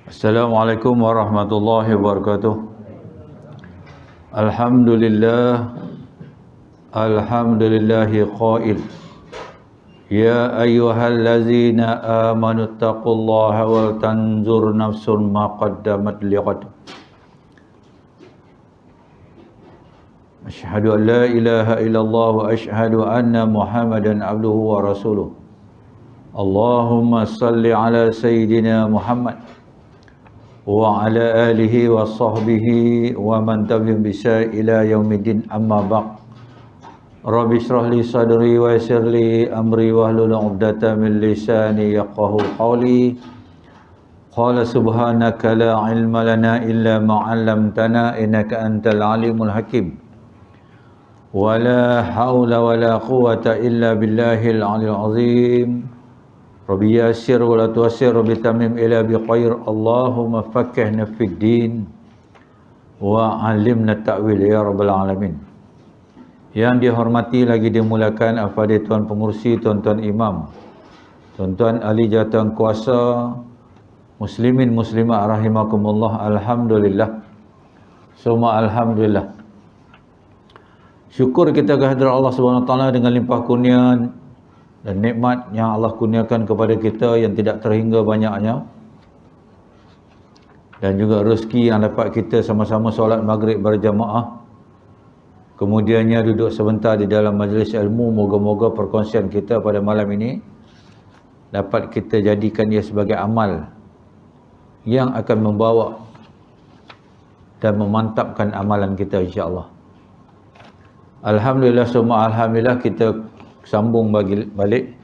Assalamualaikum warahmatullahi wabarakatuh. Alhamdulillah, alhamdulillahi qail. Ya ayyuhallazina amanu taqullaha wal tanzur nafsun ma qaddamat lighad. Asyhadu an la ilaha illallah wa asyhadu anna Muhammadan abduhu wa rasuluh. Allahumma salli ala sayyidina Muhammad wa ala alihi wa sahbihi wa man tabi'ahum bi ihsan ila yaumiddin, amma ba'd. Rabbi shrah li sadri wa yassir li amri wahlul 'uqdatam min lisani yafqahu qawli. Qala subhanaka la ilma lana illa ma 'allamtana innaka antal alimul hakim. Wa la haula wa la quwwata illa billahil 'aliyyil 'azim. Rabbi yassir wa la tu'assir, Rabbi tamim ila bi khair. Allahumma faqqihna fid din wa 'allimna ta'wil ya rabbal alamin. Yang dihormati lagi dimulakan al-Fadhil Tuan Pengurusi, tuan-tuan imam, tuan-tuan ahli jawatan kuasa, muslimin muslimat rahimakumullah. Alhamdulillah. Semua alhamdulillah. Syukur kita kehadirat Allah Subhanahu Wa Taala dengan limpah kurnia dan nikmat yang Allah kurniakan kepada kita yang tidak terhingga banyaknya, dan juga rezeki yang dapat kita sama-sama solat maghrib berjamaah, kemudiannya duduk sebentar di dalam majlis ilmu. Moga-moga perkongsian kita pada malam ini dapat kita jadikan ia sebagai amal yang akan membawa dan memantapkan amalan kita, insya-Allah. Alhamdulillah, semua alhamdulillah. Kita sambung balik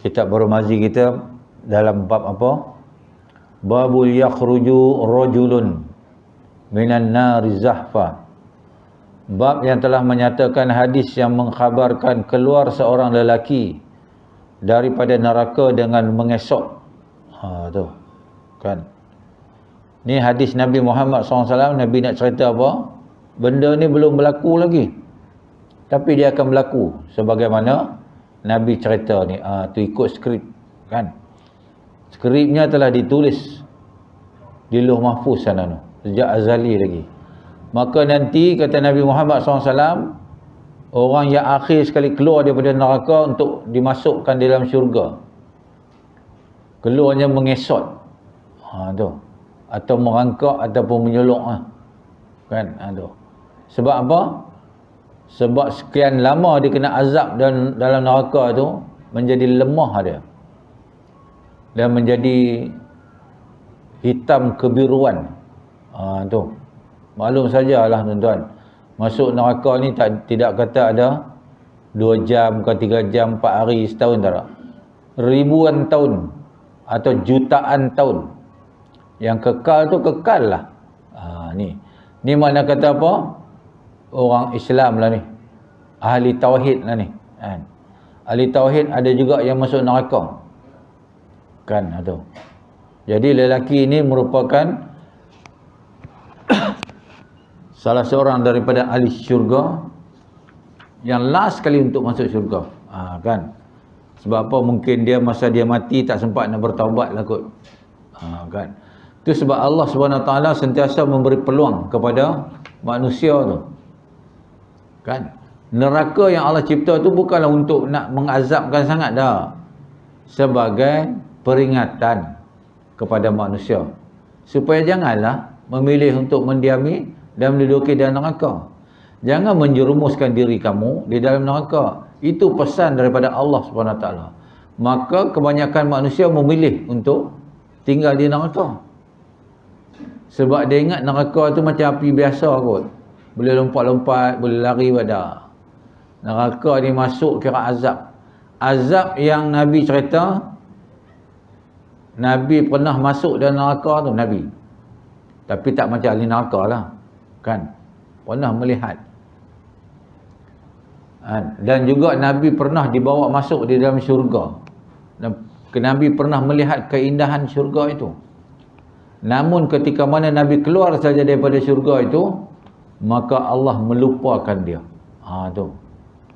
kitab Baromazi kita dalam bab apa? Babul yakhruju rajulun minan nari zahfa. Bab yang telah menyatakan hadis yang mengkhabarkan keluar seorang lelaki daripada neraka dengan mengesok. Tu kan. Ni hadis Nabi Muhammad SAW. Nabi nak cerita apa? Benda ni belum berlaku lagi, tapi dia akan berlaku sebagaimana Nabi cerita ni. Tu ikut skrip kan. Skripnya telah ditulis di Lauh Mahfuz sana tu, sejak azali lagi. Maka nanti kata Nabi Muhammad SAW, orang yang akhir sekali keluar daripada neraka untuk dimasukkan dalam syurga, keluarnya mengesot. Tu. Atau merangkak ataupun menyolok kan. Tu. Sebab apa? Sebab sekian lama dia kena azab dalam neraka tu, menjadi lemah dia dan menjadi hitam kebiruan. Tu maklum sajalah tuan-tuan, masuk neraka ni tidak kata ada 2 jam ke 3 jam, 4 hari, setahun, tak. Ribuan tahun atau jutaan tahun. Yang kekal tu kekal lah. Ni makna kata apa? Orang Islam lah ni, ahli tauhid lah ni kan. Ahli tauhid ada juga yang masuk neraka kan. Tu. Jadi lelaki ini merupakan salah seorang daripada ahli syurga yang last sekali untuk masuk syurga kan. Sebab apa? Mungkin dia masa dia mati tak sempat nak bertaubat lah kot kan. Itu sebab Allah Subhanahu Wa Taala sentiasa memberi peluang kepada manusia tu kan. Neraka yang Allah cipta tu bukanlah untuk nak mengazabkan sangat dah, sebagai peringatan kepada manusia supaya janganlah memilih untuk mendiami dan menduduki dalam neraka. Jangan menjerumuskan diri kamu di dalam neraka. Itu pesan daripada Allah Subhanahu Wa Taala. Maka kebanyakan manusia memilih untuk tinggal di neraka, sebab dia ingat neraka tu macam api biasa kot, boleh lompat-lompat, boleh lari pada. Neraka ni masuk kira azab. Azab yang Nabi cerita, Nabi pernah masuk dalam neraka tu, Nabi. Tapi tak macam ahli neraka lah kan. Pernah melihat. Dan juga Nabi pernah dibawa masuk di dalam syurga. Dan Nabi pernah melihat keindahan syurga itu. Namun ketika mana Nabi keluar saja daripada syurga itu, maka Allah melupakan dia. Tu.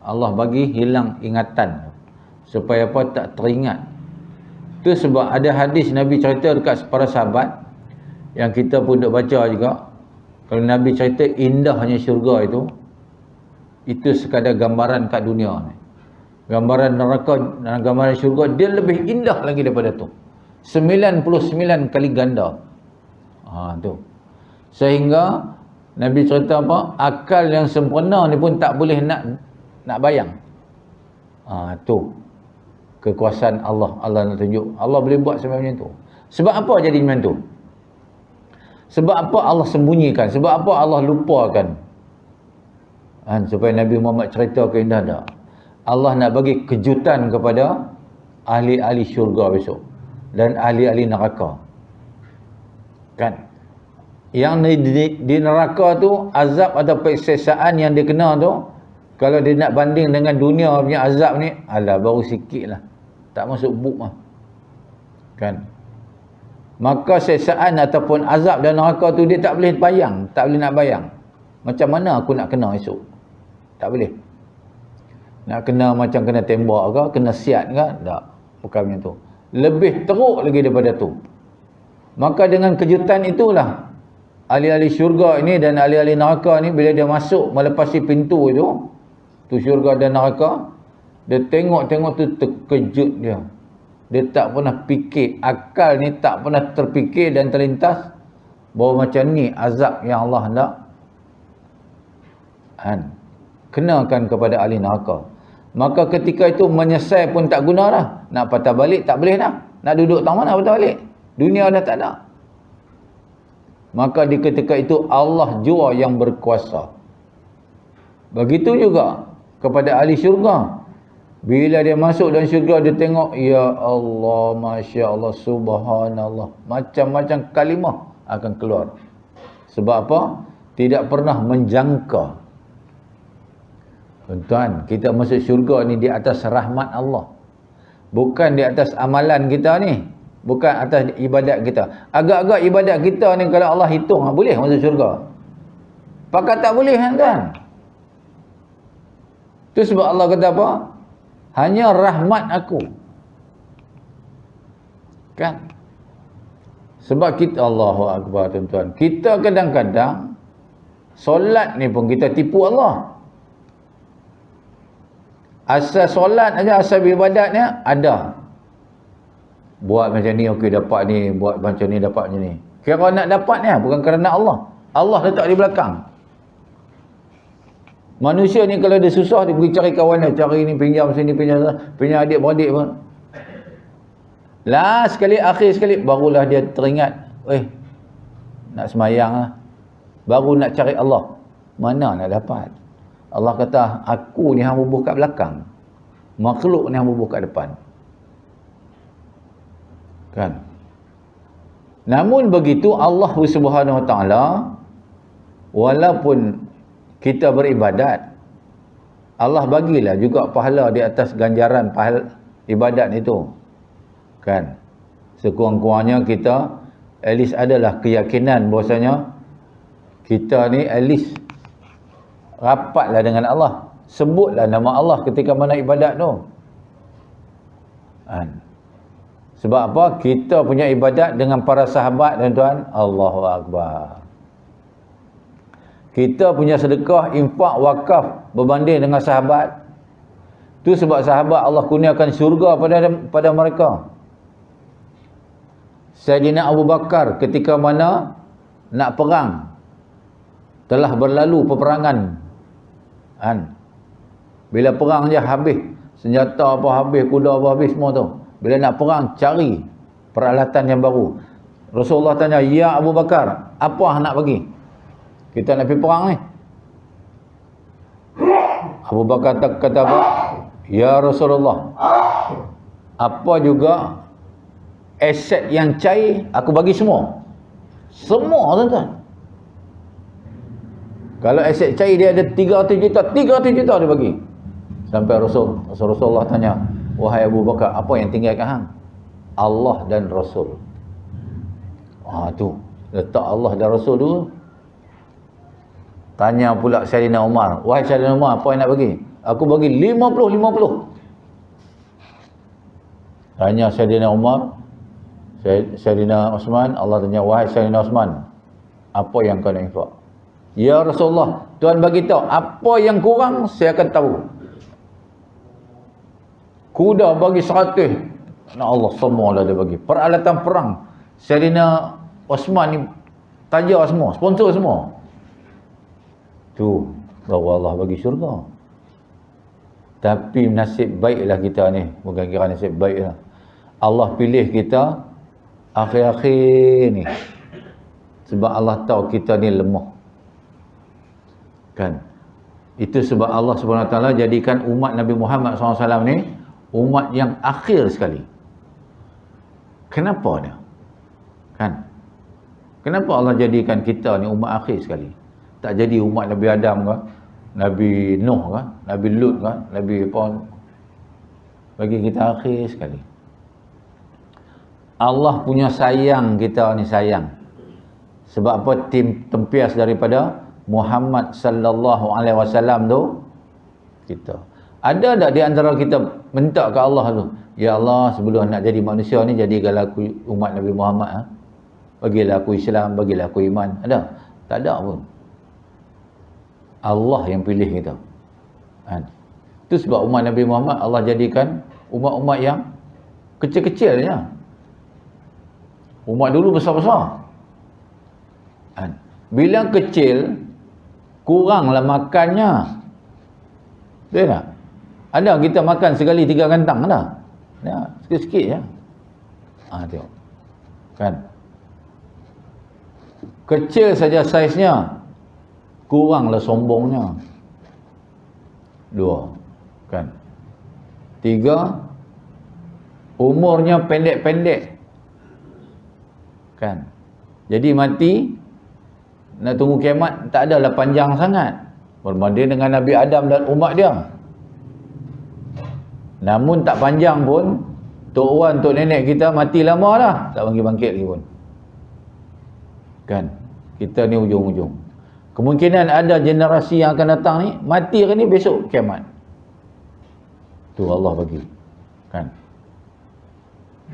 Allah bagi hilang ingatan supaya apa? Tak teringat Tu sebab ada hadis Nabi cerita dekat para sahabat yang kita pun duk baca juga. Kalau Nabi cerita indahnya syurga itu sekadar gambaran kat dunia ni. Gambaran neraka dan gambaran syurga dia lebih indah lagi daripada tu. 99 kali ganda. Tu. Sehingga Nabi cerita apa? Akal yang sempurna ni pun tak boleh nak bayang. Tu. Kekuasaan Allah nak tunjuk. Allah boleh buat sampai macam tu. Sebab apa jadi macam tu? Sebab apa Allah sembunyikan? Sebab apa Allah lupakan? Supaya Nabi Muhammad cerita keindahan dah. Allah nak bagi kejutan kepada ahli-ahli syurga besok dan ahli-ahli neraka. Kan? Yang di neraka tu azab atau peksesaan yang dia kena tu, kalau dia nak banding dengan dunia punya azab ni, alah baru sikit lah. Tak masuk buk lah. Kan? Maka seksaan ataupun azab dan neraka tu dia tak boleh bayang, tak boleh nak bayang. Macam mana aku nak kena esok? Tak boleh. Nak kena macam kena tembak ke, kena siat ke? Tak. Bukan macam tu. Lebih teruk lagi daripada tu. Maka dengan kejutan itulah ahli-ahli syurga ini dan ahli-ahli neraka ni bila dia masuk melepasi pintu itu, tu syurga dan neraka, dia tengok-tengok tu terkejut dia. Dia tak pernah fikir, akal ni tak pernah terfikir dan terlintas bahawa macam ni azab yang Allah hendak kenakan kepada ahli neraka. Maka ketika itu menyesal pun tak guna dah. Nak patah balik tak boleh dah. Nak duduk tak mana patah balik. Dunia dah tak ada. Maka di ketika itu Allah jua yang berkuasa. Begitu juga kepada ahli syurga. Bila dia masuk dalam syurga, dia tengok, ya Allah, Masya Allah, Subhanallah. Macam-macam kalimah akan keluar. Sebab apa? Tidak pernah menjangka. Tuan-tuan, kita masuk syurga ni di atas rahmat Allah. Bukan di atas amalan kita ni. Bukan atas ibadat kita. Agak-agak ibadat kita ni kalau Allah hitung, boleh masuk syurga? Pakat tak boleh, tuan. Tu sebab Allah kata apa? Hanya rahmat aku. Kan? Sebab kita, Allahu Akbar, tuan-tuan. Kita kadang-kadang solat ni pun kita tipu Allah. Asal solat aja, asal ibadatnya ada. Buat macam ni okey dapat ni, buat macam ni dapat macam ni. Kira nak dapat ni bukan kerana Allah. Allah letak di belakang. Manusia ni kalau dia susah, dia pergi cari kawan dia, cari ni pinjam sini, pinjam adik-beradik pun. Last sekali, akhir sekali, barulah dia teringat, nak semayang lah. Baru nak cari Allah. Mana nak dapat? Allah kata, aku ni hang bubuh kat belakang. Makhluk ni hang bubuh kat depan. Kan? Namun begitu Allah Subhanahu Wa Taala, walaupun kita beribadat, Allah bagilah juga pahala di atas ganjaran pahala ibadat itu. Kan? Sekurang-kurangnya kita at least adalah keyakinan bahwasanya kita ni at least rapatlah dengan Allah. Sebutlah nama Allah ketika mana ibadat tu. Sebab apa? Kita punya ibadat dengan para sahabat, tuan-tuan. Allahu Akbar. Kita punya sedekah, infak, wakaf berbanding dengan sahabat. Tu sebab sahabat Allah kurniakan syurga pada mereka. Sayyidina Abu Bakar ketika mana nak perang, telah berlalu peperangan. Bila perang je habis, senjata apa habis, kuda apa habis, semua tu. Bila nak perang, cari peralatan yang baru. Rasulullah tanya, ya Abu Bakar, apa nak bagi? Kita nak pergi perang ni. Abu Bakar kata apa? Ya Rasulullah, apa juga aset yang cair, aku bagi semua. Semua, tuan-tuan. Kalau aset cair dia ada 300 juta, 300 juta dia bagi. Sampai Rasulullah tanya, wahai Abu Bakar, apa yang tinggalkan hang? Allah dan Rasul. Tu letak Allah dan Rasul dulu. Tanya pula Sayyidina Umar, wahai Sayyidina Umar, apa yang nak bagi? Aku bagi 50-50. Tanya Sayyidina Umar, Sayyidina Osman, Allah tanya, wahai Sayyidina Osman, apa yang kau nak infak? Ya Rasulullah, Tuhan bagi tahu, apa yang kurang saya akan tahu. Kuda bagi 100. Nah Allah, semua dah dia bagi. Peralatan perang, Sayyidina Osman ni taja semua, sponsor semua. Tu baru Allah bagi syurga. Tapi nasib baiklah kita ni, bukan kira nasib baiklah, Allah pilih kita akhir-akhir ni sebab Allah tahu kita ni lemah, kan? Itu sebab Allah SWT jadikan umat Nabi Muhammad SAW ni umat yang akhir sekali. Kenapa dia? Kan? Kenapa Allah jadikan kita ni umat akhir sekali? Tak jadi umat Nabi Adam ke, Nabi Nuh ke, Nabi Lut ke, Nabi apa? Bagi kita akhir sekali. Allah punya sayang kita ni, sayang. Sebab apa? Tempias daripada Muhammad sallallahu alaihi wasallam tu kita. Ada tak di antara kita minta ke Allah tu, ya Allah, sebelum nak jadi manusia ni, jadikanlah aku umat Nabi Muhammad, ha? Bagilah aku Islam, bagilah aku iman. Ada? Tak ada pun. Allah yang pilih kita. Kan? Itu sebab umat Nabi Muhammad Allah jadikan umat-umat yang kecil-kecil je. Umat dulu besar-besar. Kan? Bila kecil, kuranglah makannya. Betul tak? Ada kita makan sekali 3 kantang, ada? Ya, sikit-sikit je. Tengok. Kan? Kecil saja saiznya, kuranglah sombongnya. 2. Kan? 3, umurnya pendek-pendek. Kan? Jadi mati, nak tunggu kiamat, tak adalah panjang sangat berbanding dengan Nabi Adam dan umat dia. Namun tak panjang pun, Tok Wan, Tok Nenek kita mati lama dah, tak bangkit-bangkit lagi pun. Kan? Kita ni ujung-ujung. Kemungkinan ada generasi yang akan datang ni, mati hari ni, besok kiamat. Tu Allah bagi. Kan?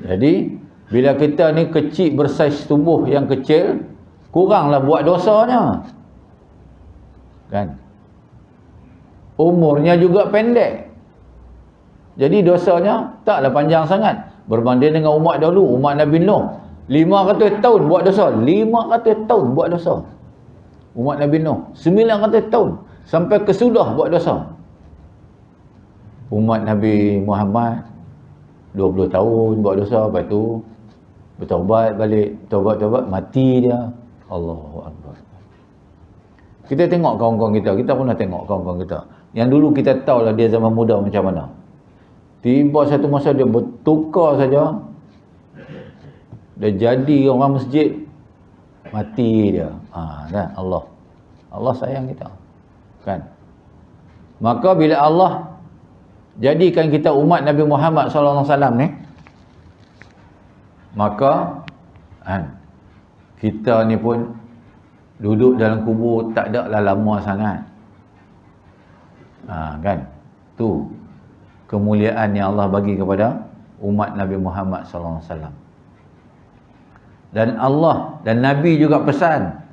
Jadi, bila kita ni kecil, bersaiz tubuh yang kecil, kuranglah buat dosanya. Kan? Umurnya juga pendek. Jadi dosanya taklah panjang sangat berbanding dengan umat dahulu, umat Nabi Nuh. 500 tahun buat dosa. 500 tahun buat dosa. Umat Nabi Nuh 900 tahun sampai kesudah buat dosa. Umat Nabi Muhammad 20 tahun buat dosa, lepas tu bertaubat balik, taubat mati dia. Allahu Akbar. Kita tengok kawan-kawan kita pernah tengok kawan-kawan kita yang dulu kita tahulah dia zaman muda macam mana. Tiba satu masa dia bertukar saja, dia jadi orang masjid, mati dia. Kan? Allah sayang kita. Kan? Maka bila Allah jadikan kita umat Nabi Muhammad SAW ni, maka kan, kita ni pun duduk dalam kubur tak ada lah lama sangat. Kan? Tu kemuliaan yang Allah bagi kepada umat Nabi Muhammad SAW. Dan Allah dan Nabi juga pesan,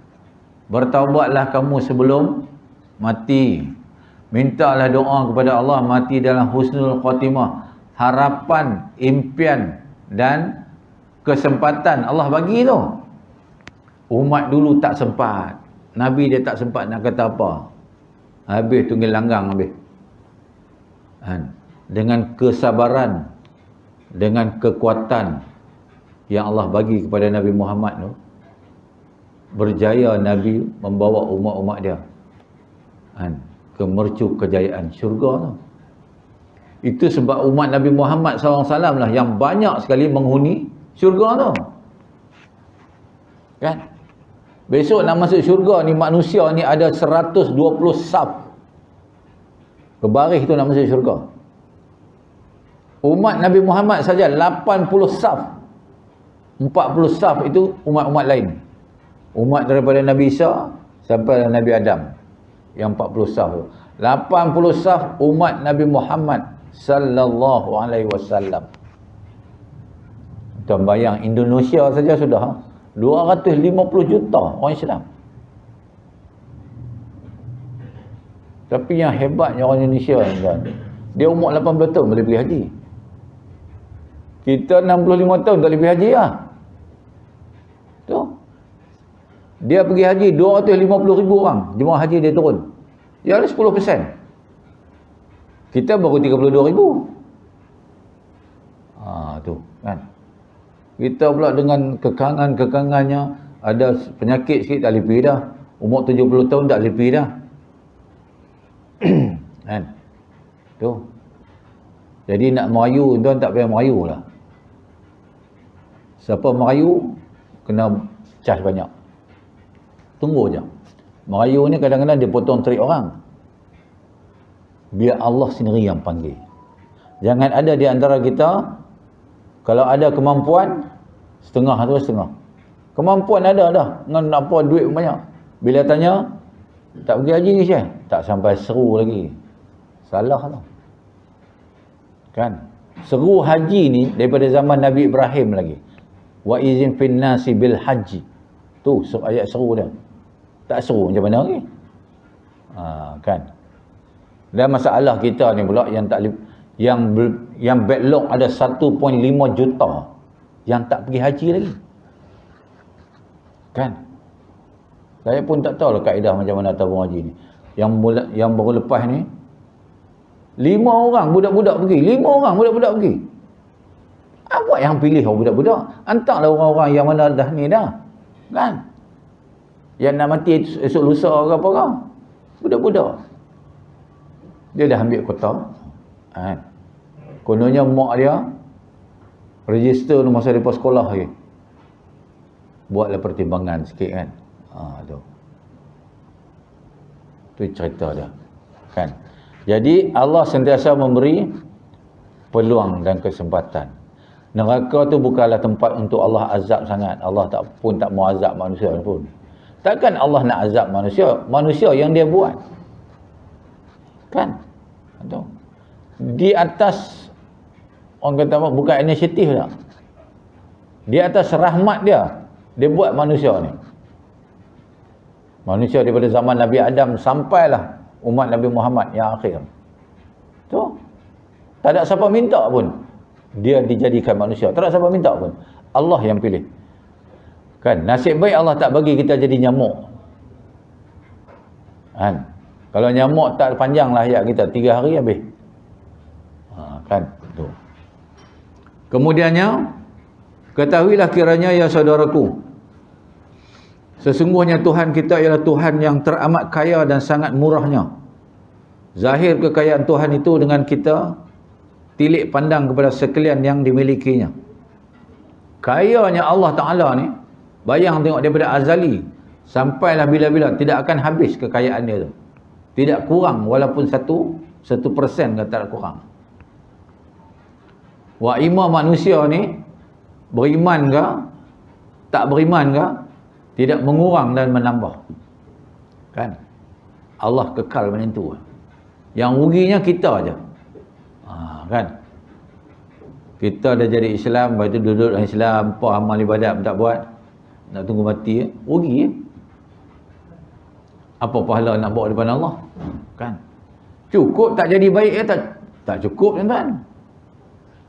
bertaubatlah kamu sebelum mati. Mintalah doa kepada Allah mati dalam husnul khatimah. Harapan, impian dan kesempatan Allah bagi tu. Umat dulu tak sempat. Nabi dia tak sempat nak kata apa. Habis tunggil langgang habis. Dengan kesabaran, dengan kekuatan yang Allah bagi kepada Nabi Muhammad tu, berjaya Nabi membawa umat-umat dia ke mercu kejayaan syurga tu. Itu sebab umat Nabi Muhammad SAW lah yang banyak sekali menghuni syurga tu. Kan? Besok nak masuk syurga ni, manusia ni ada 120 saf berbaris tu nak masuk syurga. Umat Nabi Muhammad saja 80 saf. 40 saf itu umat-umat lain. Umat daripada Nabi Isa sampai Nabi Adam. Yang 40 saf tu. 80 saf umat Nabi Muhammad sallallahu alaihi wasallam. Tuan bayang, Indonesia saja sudah 250 juta orang Islam. Tapi yang hebatnya orang Indonesia kan, dia umur 18 tahun boleh pergi haji. Kita 65 tahun tak boleh pergi haji lah. Tu. Dia pergi haji 250,000 orang. Jemaah haji dia turun. Dia ada 10%. Kita baru 32,000. Tu kan. Kita pula dengan kekangan-kekangannya, ada penyakit sikit tak boleh pergi dah. Umur 70 tahun tak boleh pergi dah. Kan? Tu. Jadi nak merayu, tuan tak payah merayu lah. Siapa merayu, kena charge banyak. Tunggu je. Merayu ni kadang-kadang dia potong trik orang. Biar Allah sendiri yang panggil. Jangan ada di antara kita, kalau ada kemampuan, setengah tu setengah. Kemampuan ada dah, dengan apa duit banyak. Bila tanya, tak pergi haji ni Syekh? Tak sampai seru lagi. Salah lah. Kan? Seru haji ni daripada zaman Nabi Ibrahim lagi. Wa izin fin nasi bil haji. Tu ayat seru dia. Tak seru macam mana lagi? Kan? Dan masalah kita ni pula yang tak yang backlog ada 1.5 juta yang tak pergi haji lagi. Kan? Saya pun tak tahu lah kaedah macam mana tabung haji ni. Yang baru lepas ni 5 orang budak-budak pergi. 5 orang budak-budak pergi. Awak yang pilih orang budak-budak. Hantarlah orang-orang yang mana dah ni dah. Kan? Yang nak mati esok lusa ke apa ke? Budak-budak. Dia dah ambil kota. Kan? Kononnya mak dia register masa lepas sekolah lagi. Buatlah pertimbangan sikit kan. Tu. Tu cerita dia. Kan? Jadi Allah sentiasa memberi peluang dan kesempatan. Neraka tu bukanlah tempat untuk Allah azab sangat. Allah tak mau azab manusia pun. Takkan Allah nak azab manusia? Manusia yang dia buat. Kan? Tu. Di atas orang kata apa, bukan inisiatif tak. Di atas rahmat dia buat manusia ni. Manusia daripada zaman Nabi Adam sampailah umat Nabi Muhammad yang akhir. Tu. Tak ada siapa minta pun dia dijadikan manusia. Tak ada siapa minta pun. Allah yang pilih. Kan? Nasib baik Allah tak bagi kita jadi nyamuk. Kan? Kalau nyamuk tak panjanglah hayat kita, 3 hari habis. Kan? Tu. Kemudiannya, ketahuilah kiranya ya saudaraku, sesungguhnya Tuhan kita ialah Tuhan yang teramat kaya dan sangat murahnya. Zahir kekayaan Tuhan itu dengan kita tilik pandang kepada sekalian yang dimilikinya. Kayanya Allah Ta'ala ni, bayang tengok daripada azali sampailah bila-bila, tidak akan habis kekayaan dia tu. Tidak kurang walaupun 1% kata tak kurang. Wa iman manusia ni beriman ke tak beriman ke, tidak mengurang dan menambah. Kan? Allah kekal macam tu. Yang ruginya kita aja. Kan? Kita dah jadi Islam, lepas tu duduk dalam Islam, apa amal ibadat pun tak buat, nak tunggu mati, rugi. Apa pahala nak bawa depan Allah? Kan? Cukup tak jadi baik ya? Tak cukup tuan-tuan.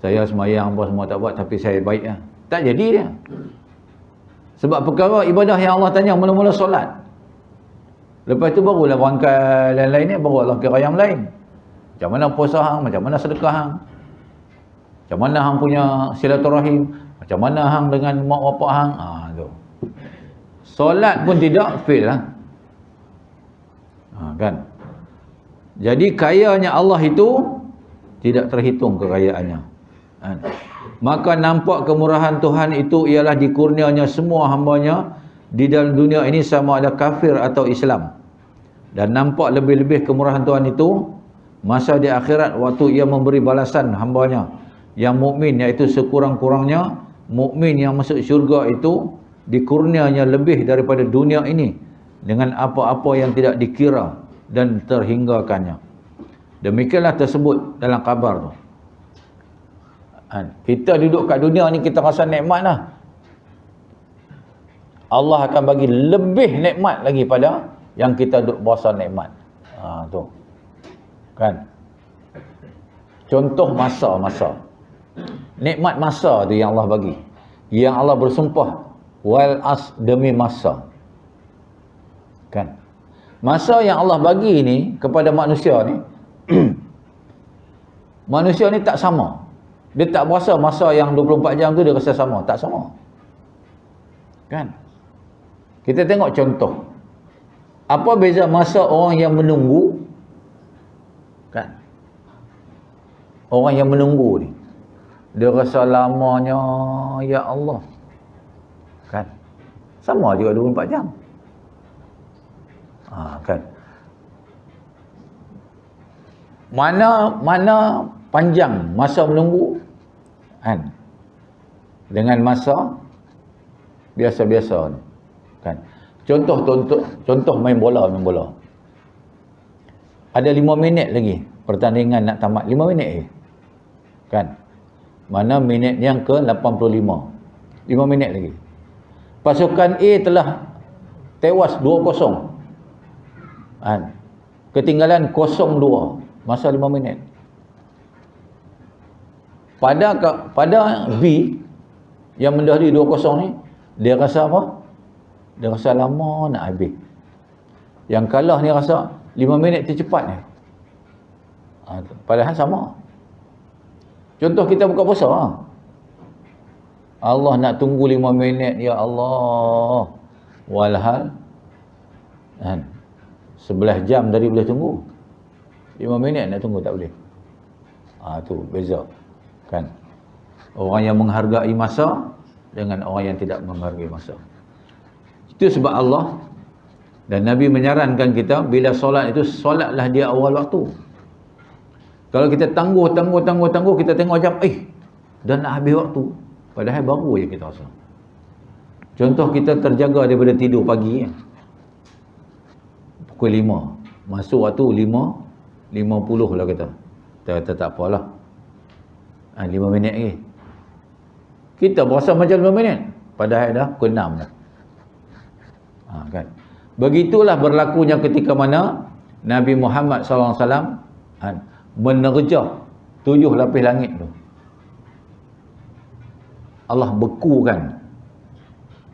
Saya semayang apa semua tak buat, tapi saya baik ya. Tak jadi dia. Sebab perkara ibadah yang Allah tanya mula-mula solat. Lepas tu barulah rangkai lain-lain ni, baru Allah kira yang lain. Macam mana puasa hang, macam mana sedekah hang, macam mana hang punya silaturahim, macam mana hang dengan mak bapak hang. Tu. Solat pun tidak, fail lah. Kan? Jadi kayanya Allah itu tidak terhitung kekayaannya. Kan? Maka nampak kemurahan Tuhan itu ialah dikurnianya semua hambanya di dalam dunia ini, sama ada kafir atau Islam. Dan nampak lebih-lebih kemurahan Tuhan itu masa di akhirat, waktu ia memberi balasan hambanya yang mukmin, iaitu sekurang-kurangnya mukmin yang masuk syurga itu dikurnianya lebih daripada dunia ini dengan apa-apa yang tidak dikira dan terhinggakannya. Demikianlah tersebut dalam khabar tu. Kita duduk kat dunia ni kita rasa nikmat lah. Allah akan bagi lebih nikmat lagi pada yang kita duduk berasa nikmat. Tu. Kan? Contoh masa-masa. Nikmat masa tu yang Allah bagi. Yang Allah bersumpah, wal as, demi masa. Kan? Masa yang Allah bagi ni kepada manusia ni manusia ni tak sama. Dia tak berasa masa yang 24 jam tu dia rasa sama. Tak sama. Kan? Kita tengok contoh. Apa beza masa orang yang menunggu? Kan? Orang yang menunggu ni, dia rasa lamanya, ya Allah. Kan? Sama juga 24 jam. Kan? Mana panjang masa menunggu, kan? Dengan masa biasa-biasa ni. Kan? Contoh main bola. Ada 5 minit lagi pertandingan nak tamat. 5 minit je. Kan? Mana minit yang ke 85. 5 minit lagi. Pasukan A telah tewas 2-0. Kan? Ketinggalan 0-2 masa 5 minit. Pada B yang mendahului 2-0 ni, dia rasa apa? Dia rasa lama nak habis. Yang kalah ni rasa 5 minit tercepat ni. Padahal sama. Contoh kita buka puasa. Allah nak tunggu 5 minit, ya Allah. Walhal 11 jam tadi boleh tunggu. 5 minit nak tunggu tak boleh. Tu beza. Kan? Orang yang menghargai masa dengan orang yang tidak menghargai masa. Itu sebab Allah dan Nabi menyarankan kita, bila solat itu, solatlah dia awal waktu. Kalau kita tangguh, kita tengok jam, dah nak habis waktu. Padahal baru je kita rasa. Contoh, kita terjaga daripada tidur pagi. Pukul 5. Masuk waktu 5.50 lah kita. Kita kata tak apalah. 5 minit lagi. Kita berasa macam 5 minit. Padahal dah pukul 6 dah. Kan? Begitulah berlakunya ketika mana Nabi Muhammad SAW menerjah 7 lapis langit tu. Allah bekukan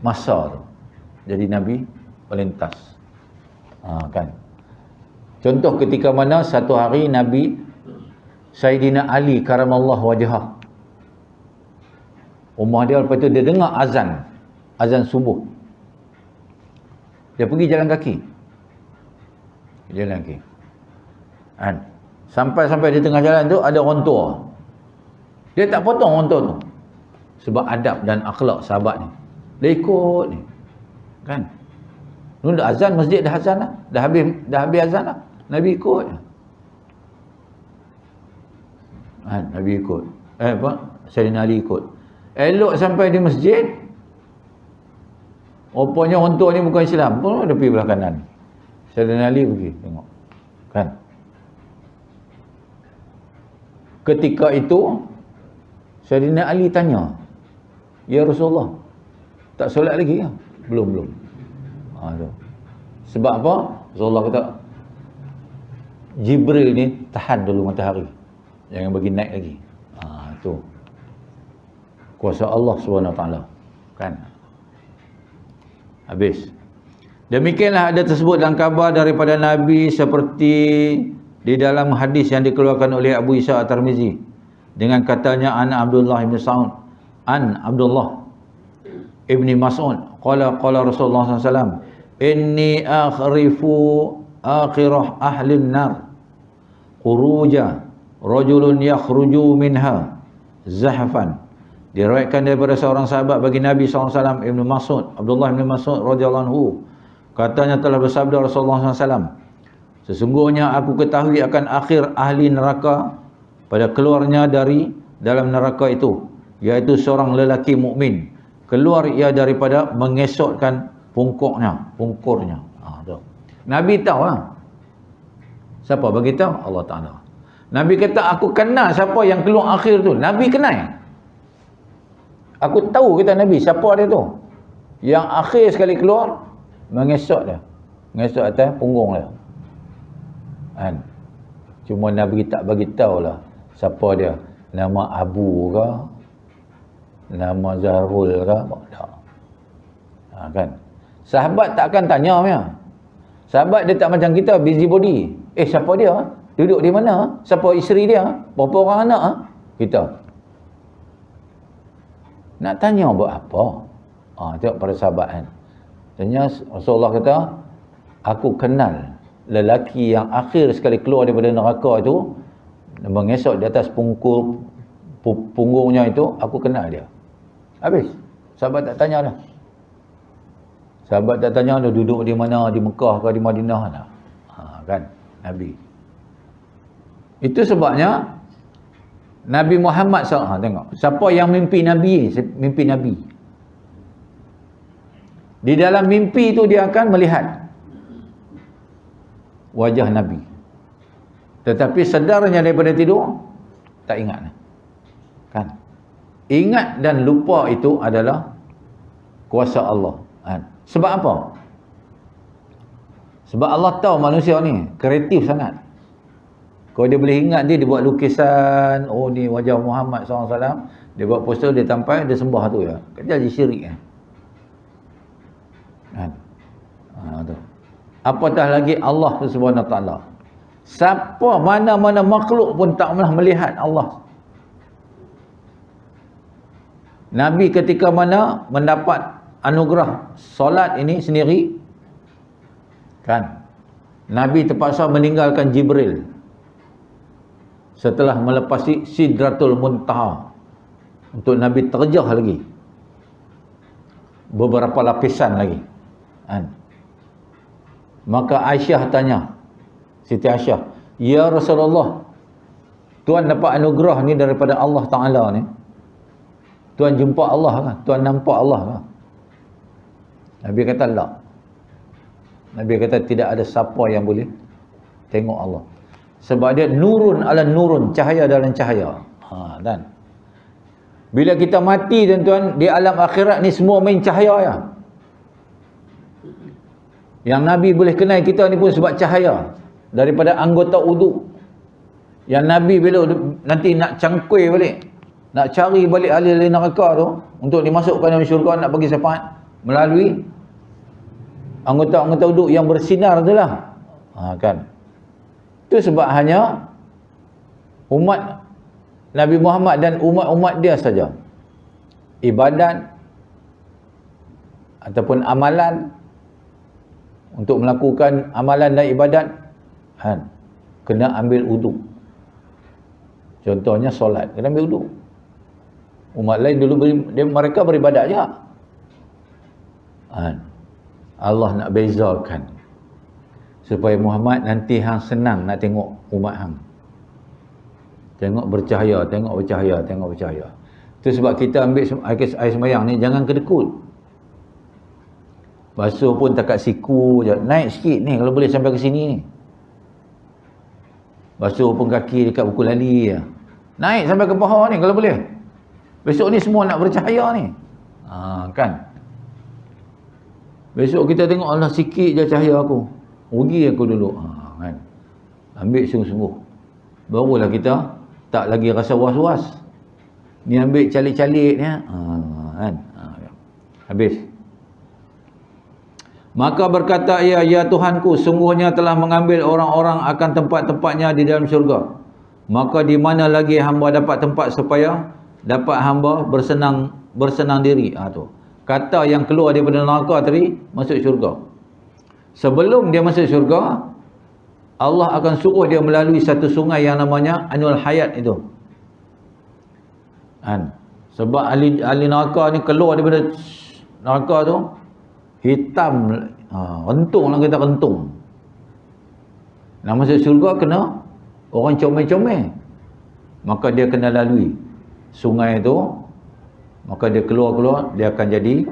masa tu. Jadi Nabi melintas. Kan? Contoh ketika mana satu hari Nabi Sayyidina Ali karamallahu wajhah, rumah dia, lepas tu dia dengar azan subuh. Dia pergi jalan kaki. Sampai di tengah jalan tu ada orang tua. Dia tak potong orang tua tu. Sebab adab dan akhlak sahabat ni. Dia ikut ni. Kan? Nun dah azan, masjid dah azan lah. Dah habis azan lah. Nabi ikut. Nabi ikut. Sayyidina Ali ikut. Elok sampai di masjid. Rupanya orang tua ni bukan Islam pun, dia pergi belah kanan. Sayyidina Ali pergi tengok. Kan? Ketika itu Sayyidina Ali tanya, "Ya Rasulullah, tak solat lagi ke?" Belum. Sebab apa? Rasulullah kata, Jibril ni tahan dulu matahari. Jangan bagi naik lagi. Tu kuasa Allah SWT. Kan? Habis. Demikianlah ada tersebut dalam khabar daripada Nabi seperti di dalam hadis yang dikeluarkan oleh Abu Isa At-Tirmizi dengan katanya an Abdullah bin Sa'ud an Abdullah ibni Mas'ud qala Rasulullah SAW, inni akhrifu akhirah ahli nar khuruja rajulun yakhruju minha zahfan. Diriwayatkan daripada seorang sahabat bagi Nabi SAW, Ibnu Mas'ud, Abdullah bin Mas'ud radhiyallahu anhu, katanya telah bersabda Rasulullah SAW, sesungguhnya aku ketahui akan akhir ahli neraka pada keluarnya dari dalam neraka itu, iaitu seorang lelaki mukmin. Keluar ia daripada mengesotkan pungkurnya. Nabi tahu lah. Siapa bagi tahu? Allah Ta'ala. Nabi kata, aku kenal siapa yang keluar akhir tu. Nabi kenal. Aku tahu kata Nabi siapa dia tu. Yang akhir sekali keluar mengesok dia. Mengesok atas punggung dia. Kan? Cuma Nabi tak bagi tahulah siapa dia. Nama Abu ke? Nama Zarul ke? Tak. Kan? Sahabat tak akan tanya punya. Sahabat dia tak macam kita busybody. Siapa dia? Duduk di mana? Siapa isteri dia? Berapa orang anak? Kita nak tanya buat apa? Tengok para sahabat kan. Tanya Rasulullah kata, aku kenal lelaki yang akhir sekali keluar daripada neraka itu, mengesok di atas punggungnya itu, aku kenal dia. Habis. Sahabat tak tanya dah. Sahabat tak tanya dia duduk di mana, di Mekah ke di Madinah lah. Kan? Nabi. Itu sebabnya Nabi Muhammad SAW, tengok. Siapa yang mimpi Nabi? Mimpi Nabi. Di dalam mimpi itu dia akan melihat wajah Nabi. Tetapi sedarnya daripada tidur, tak ingat. Kan? Ingat dan lupa itu adalah kuasa Allah. Kan? Sebab apa? Sebab Allah tahu manusia ni kreatif sangat. Kalau dia boleh ingat dia buat lukisan, ni wajah Muhammad SAW, dia buat poster, dia tampal, dia sembah tu ya. Dia jadi syirik kan. Tu. Apatah lagi Allah Subhanahu Wa Taala. Siapa mana-mana makhluk pun tak pernah melihat Allah. Nabi ketika mana mendapat anugerah solat ini sendiri, kan? Nabi terpaksa meninggalkan Jibril setelah melepasi Sidratul Muntaha untuk Nabi terjah lagi beberapa lapisan lagi, kan? Maka Aisyah tanya, Siti Aisyah, ya Rasulullah, Tuan dapat anugerah ni daripada Allah Ta'ala ni, Tuan jumpa Allah kan? Tuan nampak Allah kan? Nabi kata tak. Nabi kata tidak ada siapa yang boleh tengok Allah. Sebab dia nurun ala nurun, cahaya dalam cahaya. Dan bila kita mati tuan-tuan, di alam akhirat ni semua main cahaya ya. Yang Nabi boleh kenal kita ni pun sebab cahaya daripada anggota uduk. Yang Nabi bila nanti nak cangkui balik, nak cari balik ahli-ahli neraka tu untuk dimasukkan dalam syurga, nak bagi syafaat melalui anggota-anggota uduk yang bersinar tu lah. Kan? Itu sebab hanya umat Nabi Muhammad dan umat-umat dia saja, ibadat ataupun amalan, untuk melakukan amalan dan ibadat kan, kena ambil uduk. Contohnya solat, kena ambil uduk. Umat lain dulu mereka beribadat je kan. Allah nak bezakan supaya Muhammad nanti hang senang nak tengok umat hang. Tengok bercahaya, tengok bercahaya, tengok bercahaya. Itu sebab kita ambil air sembahyang ni jangan kedekut. Basuh pun takat siku je. Naik sikit ni kalau boleh sampai ke sini ni. Basuh pun kaki dekat buku lali je. Naik sampai ke paha ni kalau boleh. Besok ni semua nak bercahaya ni. Kan? Besok kita tengok Allah sikit je cahaya aku. Rugi aku dulu. Kan? Ambil sungguh-sungguh. Barulah kita tak lagi rasa was-was. Ni ambil calik-calik ni. Kan? Habis. Maka berkata ia, ya Tuhanku, sungguhnya telah mengambil orang-orang akan tempat-tempatnya di dalam syurga. Maka di mana lagi hamba dapat tempat supaya dapat hamba bersenang diri. Tu. Kata yang keluar daripada neraka tadi masuk syurga. Sebelum dia masuk syurga, Allah akan suruh dia melalui satu sungai yang namanya Anul Hayat itu. Kan? Sebab ahli neraka ni keluar daripada neraka tu hitam, rentung lah kita rentung. Nak masuk syurga kena orang comel-comel. Maka dia kena lalui sungai tu. Maka dia keluar-keluar, dia akan jadi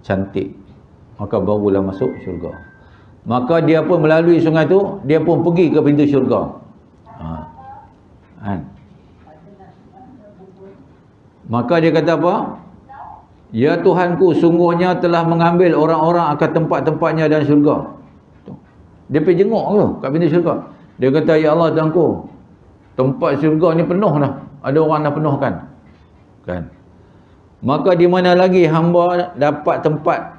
cantik. Maka barulah masuk syurga. Maka dia pun melalui sungai tu, dia pun pergi ke pintu syurga. Maka dia kata apa? Ya Tuhanku, sungguhnya telah mengambil orang-orang akan tempat-tempatnya dalam syurga. Dia pergi jenguk tu kat pintu syurga. Dia kata, ya Allah Tuhanku, tempat syurga ni penuh dah. Ada orang dah penuhkan. Kan? Maka di mana lagi hamba dapat tempat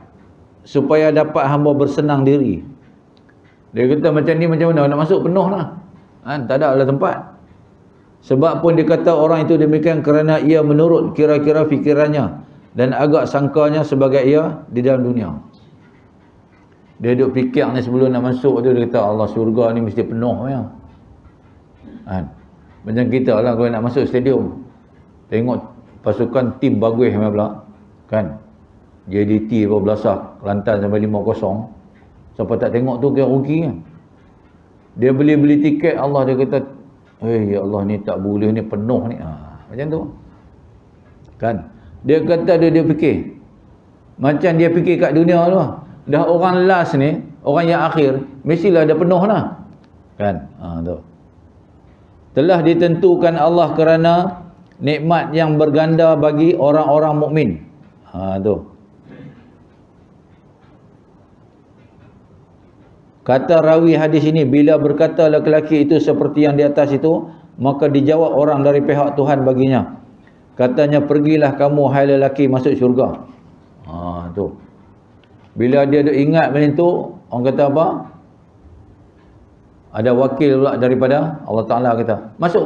supaya dapat hamba bersenang diri. Dia kata macam ni macam mana nak masuk, penuh lah. Kan? Tak ada lah tempat. Sebab pun dia kata orang itu demikian kerana ia menurut kira-kira fikirannya dan agak sangkanya sebagai ia di dalam dunia. Dia duduk fikir ni sebelum nak masuk tu, dia kata Allah, syurga ni mesti penuh ya. Kan? Macam kita lah kalau nak masuk stadium, tengok pasukan tim bagus macam pula. Kan? JDT apa belasak Kelantan sampai 5-0. Siapa tak tengok tu kira rugi kan? Dia beli tiket, Allah dia kata, ya Allah ni tak boleh ni, penuh ni. Macam tu. Kan? Dia kata dia fikir. Macam dia fikir kat dunia tu. Dah orang last ni, orang yang akhir, mestilah dah penuh lah. Kan? Tu. Telah ditentukan Allah kerana nikmat yang berganda bagi orang-orang mukmin. Tu. Kata rawi hadis ini, bila berkata lelaki itu seperti yang di atas itu, maka dijawab orang dari pihak Tuhan baginya. Katanya, pergilah kamu hai lelaki masuk syurga. Tu. Bila dia ingat macam tu, orang kata apa? Ada wakil pula daripada Allah Ta'ala kata, masuk.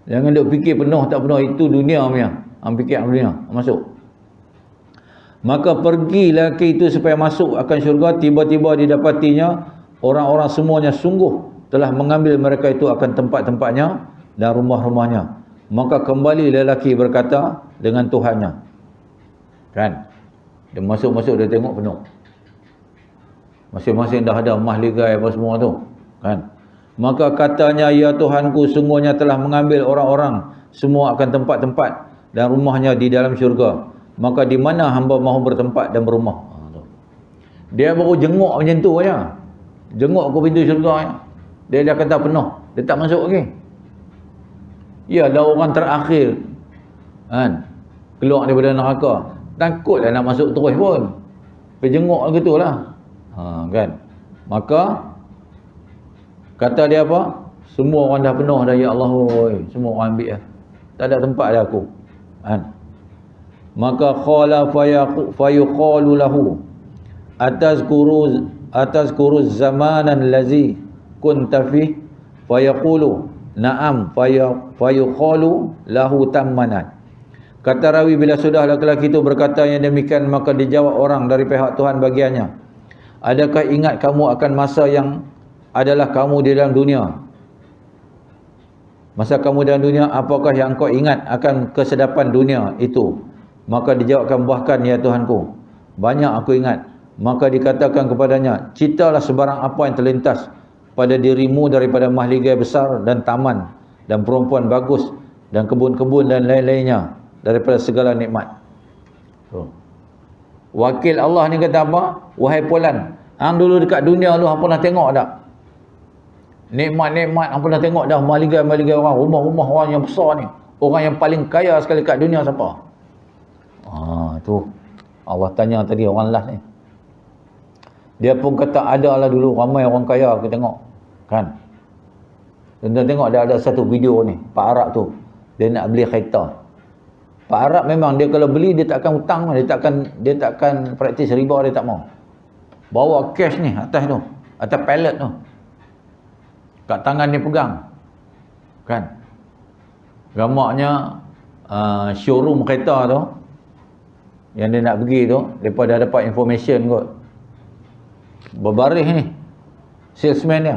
Jangan duk fikir penuh tak penuh, itu dunia punya. Fikir dunia, masuk. Maka pergi lelaki itu supaya masuk akan syurga, tiba-tiba didapatinya orang-orang semuanya sungguh telah mengambil mereka itu akan tempat-tempatnya dan rumah-rumahnya. Maka kembali lelaki berkata dengan Tuhannya. Kan? Dia masuk-masuk, dia tengok penuh. Masing-masing dah ada emas ligai apa semua tu. Kan? Maka katanya, ya Tuhanku, sungguhnya telah mengambil orang-orang semua akan tempat-tempat dan rumahnya di dalam syurga. Maka di mana hamba mahu bertempat dan berumah. Dia baru jenguk macam tu aja. Jenguk ke pintu syurga. Dia dah kata penuh. Dia tak masuk lagi. Ya, dah orang terakhir. Kan? Keluar daripada neraka. Takutlah nak masuk terus pun. Pergi jenguk gitu lah. Kan? Maka kata dia apa? Semua orang dah penuh dah, ya Allah, semua orang ambil lah. Tak ada tempat dah aku. Kan? Maka khala fayuqalu lahu atazkuru zamanan lazi kunta fi fayaqulu na'am fayuqalu lahu tammanat. Kata rawi, bila sudah lelaki itu berkata yang demikian, maka dijawab orang dari pihak Tuhan bagiannya, adakah ingat kamu akan masa yang adalah kamu di dalam dunia? Masa kamu dalam dunia, apakah yang kau ingat akan kesedapan dunia itu? Maka dijawabkan, bahkan ya Tuhanku, banyak aku ingat. Maka dikatakan kepadanya, citalah sebarang apa yang terlintas pada dirimu daripada mahligai besar dan taman dan perempuan bagus dan kebun-kebun dan lain-lainnya daripada segala nikmat. Wakil Allah ni kata apa? Wahai Pulan, hang dulu dekat dunia lu, hang pernah tengok tak? Nikmat-nikmat hang pernah tengok dah? Mahligai-mahligai orang, rumah-rumah orang yang besar ni. Orang yang paling kaya sekali kat dunia siapa? Tu Allah tanya tadi orang last ni. Dia pun kata ada lah dulu ramai orang kaya aku tengok. Kan? Tuan-tuan tengok ada satu video ni, Pak Arab tu, dia nak beli kereta. Pak Arab memang dia kalau beli dia takkan hutang, dia takkan praktis riba, dia tak mau. Bawa cash ni atas tu, atas pallet tu. Kat tangan dia pegang. Kan? Gamaknya showroom kereta tu yang dia nak pergi tu, depa dah dapat information kot. Berbaris ni salesman dia.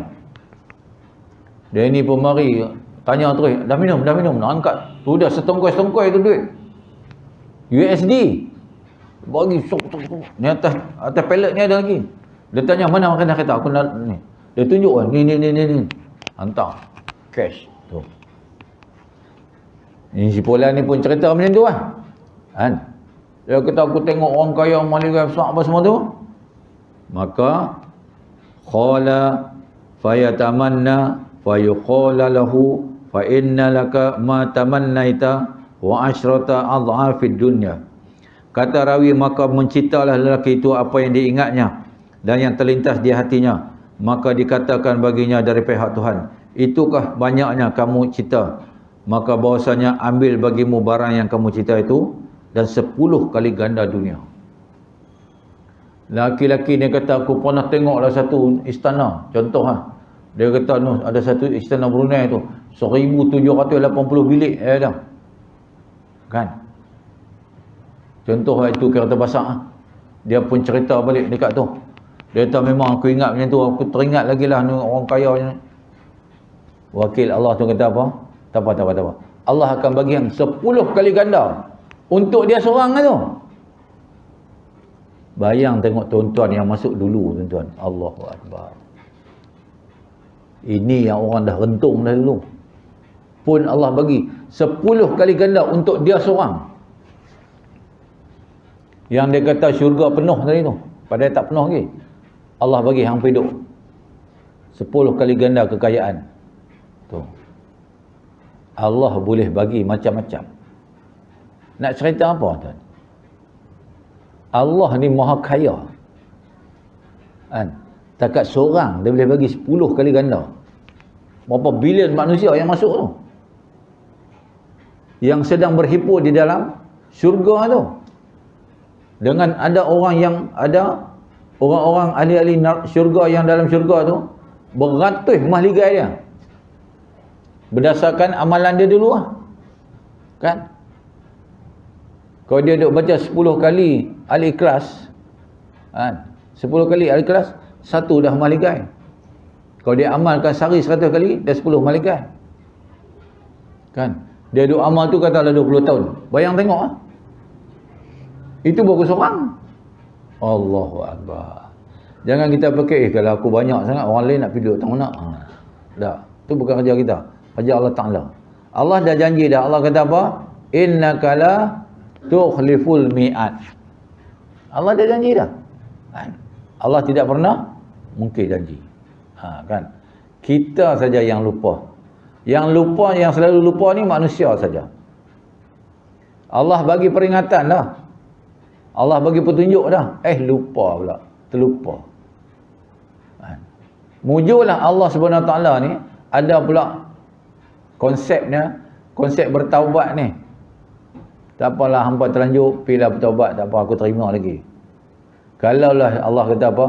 Dia ni pun mari tanya terus, dah minum, nak angkat. Tu dah setongkoi-setongkoi tu duit. USD. Bagi sok. Ni atas pallet ni ada lagi. Dia tanya mana makan kereta aku nak ni. Dia tunjuk ni. Hantar cash tu. Ni si Polan ni pun cerita macam tu lah. Kan? Dia kata aku tengok orang kaya mahligai besar apa semua tu. Maka khala fayatamanna fayuqala lahu fa inna laka ma tamannaita wa asyrata adhafid dunya. Kata rawi, maka menciptalah lelaki itu apa yang diingatnya dan yang terlintas di hatinya, maka dikatakan baginya dari pihak Tuhan, itukah banyaknya kamu cita, maka bahwasanya ambil bagimu barang yang kamu cita itu dan 10 kali ganda dunia. Laki-laki dia kata, aku pernah tengoklah satu istana, contoh dia kata ada satu istana Brunei tu 1780 bilik dah. Kan? Contoh itu kereta basah. Dia pun cerita balik dekat tu. Dia kata memang aku ingat macam tu, aku teringat lagi lah orang kaya macam ni. Wakil Allah tu kata apa? Tak apa. Allah akan bagi yang 10 kali ganda untuk dia seorang tu. Bayang tengok tuan-tuan yang masuk dulu, tuan-tuan. Allahu Akbar. Ini yang orang dah rentung dah dulu. Pun Allah bagi 10 kali ganda untuk dia seorang. Yang dia kata syurga penuh tadi tu, padahal tak penuh lagi. Allah bagi hang hidup 10 kali ganda kekayaan. Tu. Allah boleh bagi macam-macam. Nak cerita apa tuan? Allah ni maha kaya. Kan? Takat seorang dia boleh bagi 10 kali ganda. Berapa bilion manusia yang masuk tu, yang sedang berhimpun di dalam syurga tu. Dengan ada orang yang ada orang-orang ahli-ahli syurga yang dalam syurga tu beratus mahligai dia. Berdasarkan amalan dia dulu kan. Kalau dia duk baca 10 kali Al-Ikhlas kan, 10 kali Al-Ikhlas, satu dah mahligai. Kalau dia amalkan sehari 100 kali, dah 10 mahligai. Kan? Dia duk amal tu katalah 20 tahun. Bayang tengok itu baru seorang. Allahu Akbar. Jangan kita fikir kalau aku banyak sangat orang lain nak pergi duduk tak nak. Tak. Itu bukan kerja kita. Kerja Allah Ta'ala. Allah dah janji dah. Allah kata apa? Innaka la tukhliful mi'ad. Allah dah janji dah. Allah tidak pernah mungkir janji. Kan? Kita saja yang lupa. Yang lupa, yang selalu lupa ni manusia saja. Allah bagi peringatan dah. Allah bagi petunjuk dah. Lupa pula. Terlupa. Mujurlah Allah Subhanahu Wa Taala ni ada pula konsepnya, konsep bertaubat ni. Tak apalah hampa terlanjur, pergilah bertaubat, tak apa aku terima lagi. Kalaulah Allah kata apa?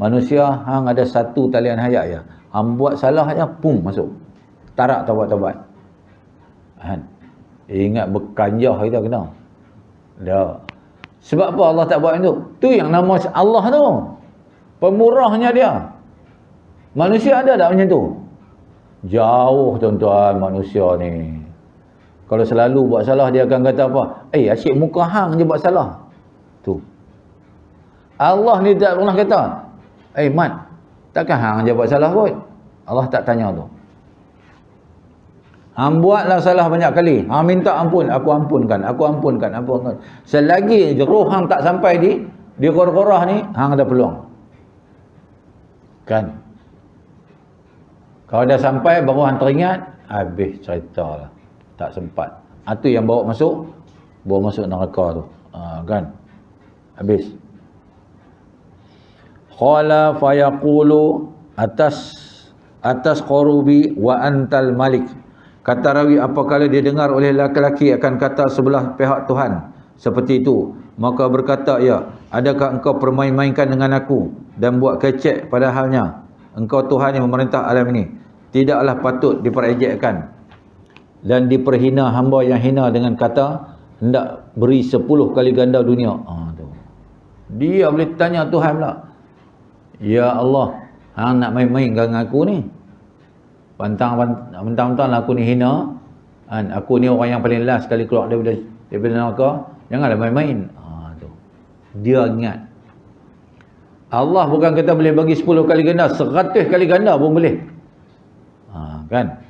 Manusia hang ada satu talian hayat je. Hang buat salah aja, pum masuk. Tarak taubat-taubat. Ingat berkanjah kita kena. Dah. Sebab apa Allah tak buat itu? Tu yang nama Allah tu. Pemurahnya dia. Manusia ada tak macam tu? Jauh tuan-tuan manusia ni. Kalau selalu buat salah, dia akan kata apa? Asyik muka hang je buat salah. Tu. Allah ni tak pernah kata, Mat, takkan hang je buat salah kot? Allah tak tanya tu. Hang buatlah salah banyak kali. Hang minta ampun, aku ampunkan. Selagi roh hang tak sampai di korah-korah ni, hang ada peluang. Kan? Kalau dah sampai, baru hang teringat, habis cerita lah. Tak sempat. Itu yang bawa masuk neraka tu. Kan? Habis. Qala fayaqulu atas qarubi wa antal malik. Kata rawi, apakala dia dengar oleh laki-laki akan kata sebelah pihak Tuhan seperti itu, maka berkata ia, adakah engkau permain-mainkan dengan aku dan buat kecek pada halnya? Engkau Tuhan yang memerintah alam ini. Tidaklah patut diperejekkan dan diperhina hamba yang hina dengan kata hendak beri 10 kali ganda dunia. Tu. Dia boleh tanya Tuhan pula, ya Allah, hang nak main-main dengan aku ni? Mentang-mentang aku ni hina, aku ni orang yang paling last sekali keluar daripada neraka, janganlah main-main. Tu. Dia ingat. Allah bukan kata boleh bagi 10 kali ganda, 100 kali ganda pun boleh. Kan?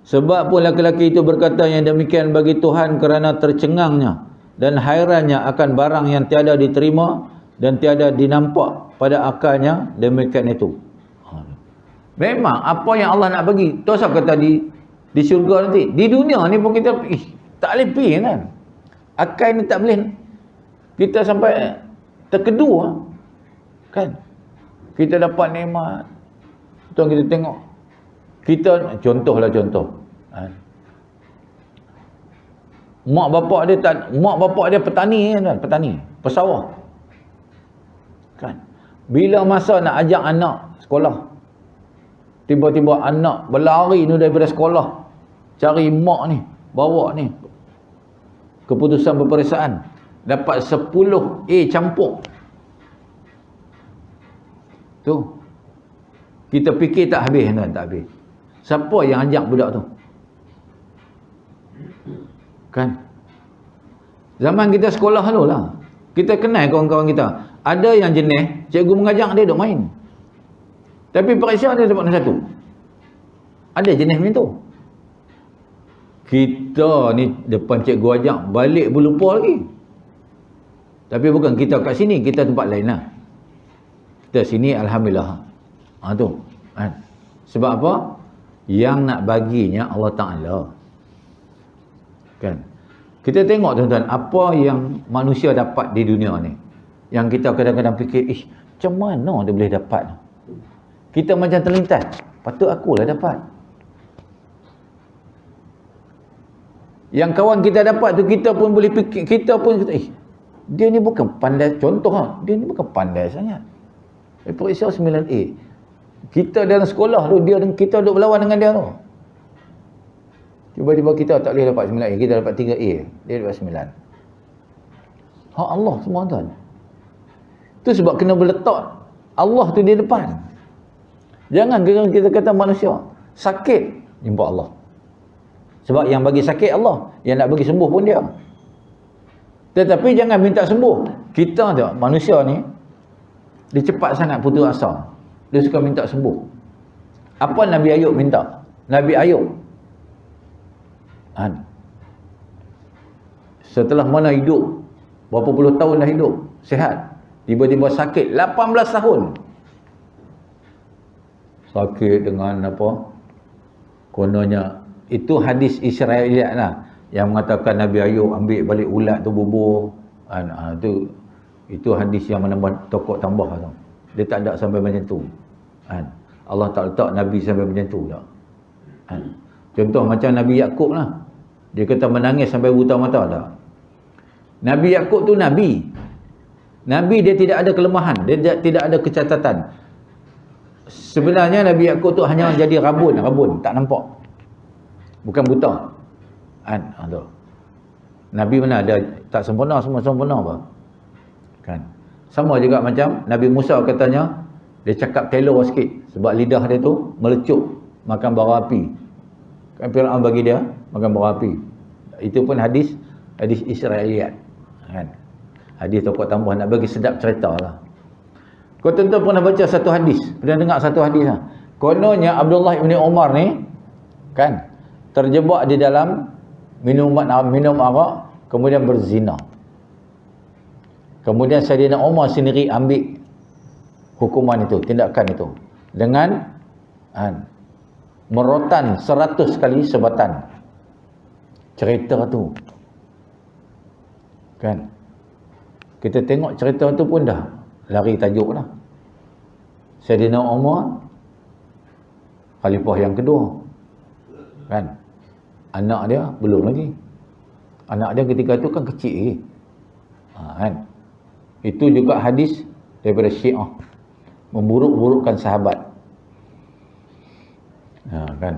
Sebab pun laki-laki itu berkata yang demikian bagi Tuhan kerana tercengangnya dan hairannya akan barang yang tiada diterima dan tiada dinampak pada akalnya, demikian itu. Memang apa yang Allah nak bagi, tu asal kata di syurga nanti. Di dunia ni pun kita Tak boleh pergi kan. Akal ni tak boleh. Kita sampai terkedu kan. Kita dapat nikmat. Tuan kita tengok. Kita contohlah contoh. Mak bapak dia petani kan, petani, pesawah. Kan. Bila masa nak ajak anak sekolah, tiba-tiba anak berlari ni daripada sekolah cari mak ni, bawa ni keputusan peperiksaan, dapat 10 A campur. Tu kita fikir tak habis kan, tak habis. Siapa yang ajak budak tu? Kan? Zaman kita sekolah dulu lah, kita kenal kawan-kawan kita. Ada yang jenis cikgu mengajak dia duk main, tapi periksa dia dapat nombor 1. Ada jenis macam tu. Kita ni depan cikgu ajak, balik pun lupa lagi. Tapi bukan kita kat sini, kita tempat lain lah. Kita sini alhamdulillah. Tu kan? Sebab apa? Yang nak baginya Allah Ta'ala. Kan? Kita tengok tuan-tuan, apa yang manusia dapat di dunia ni, yang kita kadang-kadang fikir, macam mana dia boleh dapat? Kita macam terlintas, patut akulah dapat. Yang kawan kita dapat tu, kita pun boleh fikir, kita pun dia ni bukan pandai, contoh dia ni bukan pandai sangat. Periksa 9A. Kita dalam sekolah tu, kita duduk berlawan dengan dia tu. Tiba-tiba kita tak boleh dapat 9A, kita dapat 3A, dia dapat 9. Hak Allah semua tuan. Tu sebab kena berletak Allah tu di depan. Jangan kita kata manusia sakit, jumpa Allah. Sebab yang bagi sakit Allah, yang nak bagi sembuh pun dia. Tetapi jangan minta sembuh. Kita tu, manusia ni, dia cepat sangat putus asa. Dia suka minta sembuh. Apa Nabi Ayub minta? Nabi Ayub, setelah mana hidup, berapa puluh tahun dah hidup, sihat, tiba-tiba sakit 18 tahun. Sakit dengan apa? Kononnya, itu hadis Israeliat lah, yang mengatakan Nabi Ayub ambil balik ulat tu bubur. Itu hadis yang menambah tokok tambah tu. Dia tak ada sampai macam tu. Allah tak letak Nabi sampai macam tu tak. Contoh macam Nabi Yakub lah. Dia kata menangis sampai buta mata tak. Nabi Yakub tu Nabi. Nabi dia tidak ada kelemahan. Dia tidak ada kecacatan. Sebenarnya Nabi Yakub tu hanya jadi rabun, tak nampak. Bukan buta. Nabi mana ada tak sempurna, semua sempurna apa? Kan? Sama juga macam Nabi Musa katanya, dia cakap telur sikit sebab lidah dia tu melecuk makan bara api. Kan Firaun bagi dia makan bara api. Itu pun hadis Israeliat. Kan? Hadis tokoh tambah nak bagi sedap cerita lah. Kau tentu pernah baca satu hadis, pernah dengar satu hadis lah. Kononnya Abdullah bin Umar ni kan terjebak di dalam minum arak, kemudian berzina. Kemudian Sayyidina Umar sendiri ambil hukuman itu, tindakan itu dengan merotan 100 kali sebatan. Cerita tu kan, kita tengok cerita tu pun dah lari tajuk lah. Sayyidina Umar khalifah yang kedua kan, anak dia belum lagi. Anak dia ketika tu kan kecil lagi. Kan? Itu juga hadis daripada Syiah, memburuk-burukkan sahabat. Kan?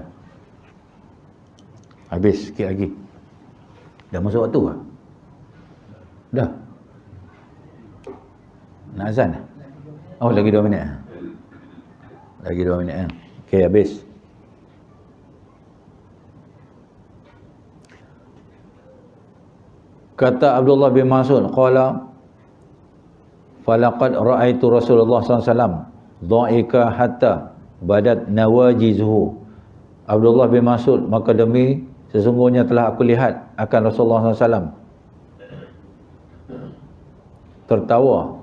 Habis sikit lagi. Dah masuk waktu ke? Dah? Nak azan? Oh, lagi 2 minit. Lagi 2 minit. Okey, habis. Kata Abdullah bin Mas'ud, qala falaqad ra'aitu Rasulullah SAW dha'ika hatta badat nawajizuhu. Abdullah bin Mas'ud, maka demi sesungguhnya telah aku lihat akan Rasulullah SAW tertawa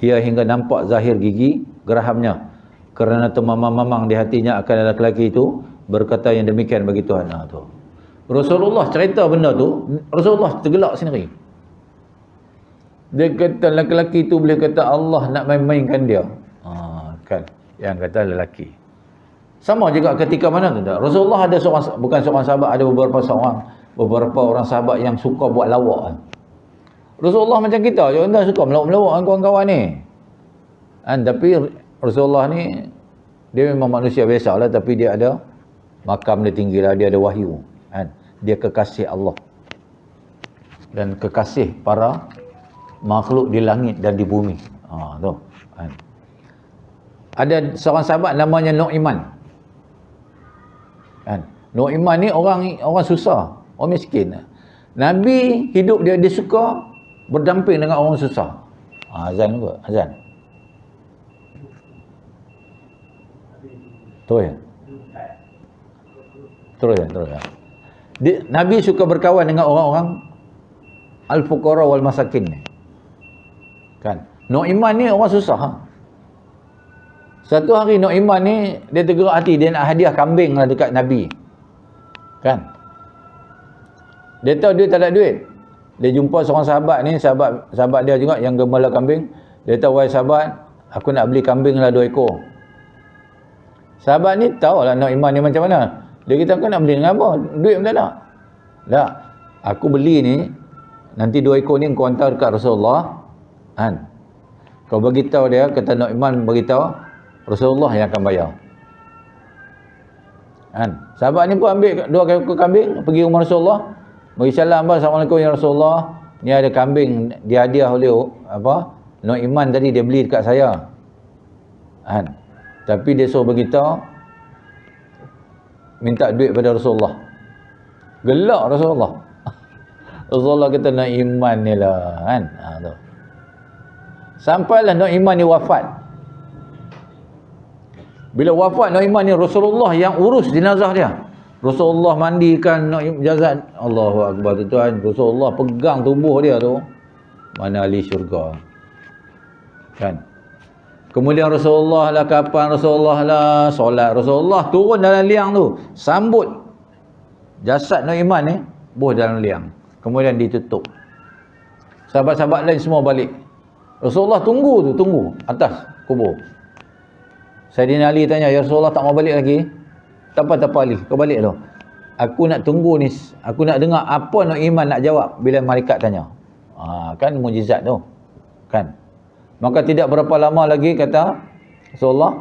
ia hingga nampak zahir gigi gerahamnya, kerana termamang-mamang di hatinya akan lelaki itu berkata yang demikian bagi Tuhan. Tu Rasulullah cerita benda tu, Rasulullah tergelak sendiri. Dia kata lelaki tu boleh kata Allah nak main-mainkan dia. Kan, yang kata lelaki. Sama juga ketika mana tu tak? Rasulullah ada seorang, bukan seorang sahabat, ada beberapa orang sahabat yang suka buat lawak. Rasulullah macam kita, jangan suka melawak-melawak dengan kawan-kawan ni. Tapi Rasulullah ni dia memang manusia biasa lah, tapi dia ada makam dia tinggi lah, dia ada wahyu. Dia kekasih Allah dan kekasih para makhluk di langit dan di bumi. Tu. Ada seorang sahabat namanya Nu'aiman. Nu'aiman ni orang susah, orang miskin. Nabi hidup dia suka berdamping dengan orang susah. Azan juga, azan. Terus ya? Terus ya? Nabi suka berkawan dengan orang-orang al-fuqara wal masakin ni. Kan? Nu'aiman ni orang susah. Satu hari Nu'aiman ni dia tergerak hati, dia nak hadiah kambing lah dekat Nabi. Kan? Dia tahu dia tak ada duit. Dia jumpa seorang sahabat ni, sahabat dia juga yang gembala kambing. Dia tahu, wahai sahabat, aku nak beli kambing lah 2 ekor. Sahabat ni tahu lah Nu'aiman ni macam mana. Dia kata, kau nak beli dengan apa? Duit pun tak ada. Tak. Aku beli ni, nanti 2 ekor ni kau hantar dekat Rasulullah. Kau beritahu dia, kata Nu'aiman beritahu, Rasulullah yang akan bayar. Sahabat ni pun ambil 2 ekor kambing, pergi rumah Rasulullah. Bagi salam, Assalamualaikum ya Rasulullah. Ni ada kambing dihadiah oleh Nu'aiman tadi, dia beli dekat saya. Tapi dia suruh beritahu, minta duit pada Rasulullah. Gelak Rasulullah. Rasulullah kata Nu'aiman ni lah. Tu. Sampailah Nu'aiman ni wafat. Bila wafat Nu'aiman ni, Rasulullah yang urus jenazah dia. Rasulullah mandikan jasad. Allahu Akbar tuan. Rasulullah pegang tubuh dia tu. Mana ahli syurga. Kan? Kemudian Rasulullah lah, kapan Rasulullah lah solat. Rasulullah turun dalam liang tu, sambut jasad Nu'aiman ni, buh dalam liang. Kemudian ditutup. Sahabat-sahabat lain semua balik. Rasulullah tunggu atas kubur. Sayyidina Ali tanya, ya Rasulullah tak mau balik lagi? Tak apa Ali, kau balik tu. Aku nak tunggu ni, aku nak dengar apa Nu'aiman nak jawab bila malaikat tanya. Kan mujizat tu. Kan? Maka tidak berapa lama lagi, kata Rasulullah,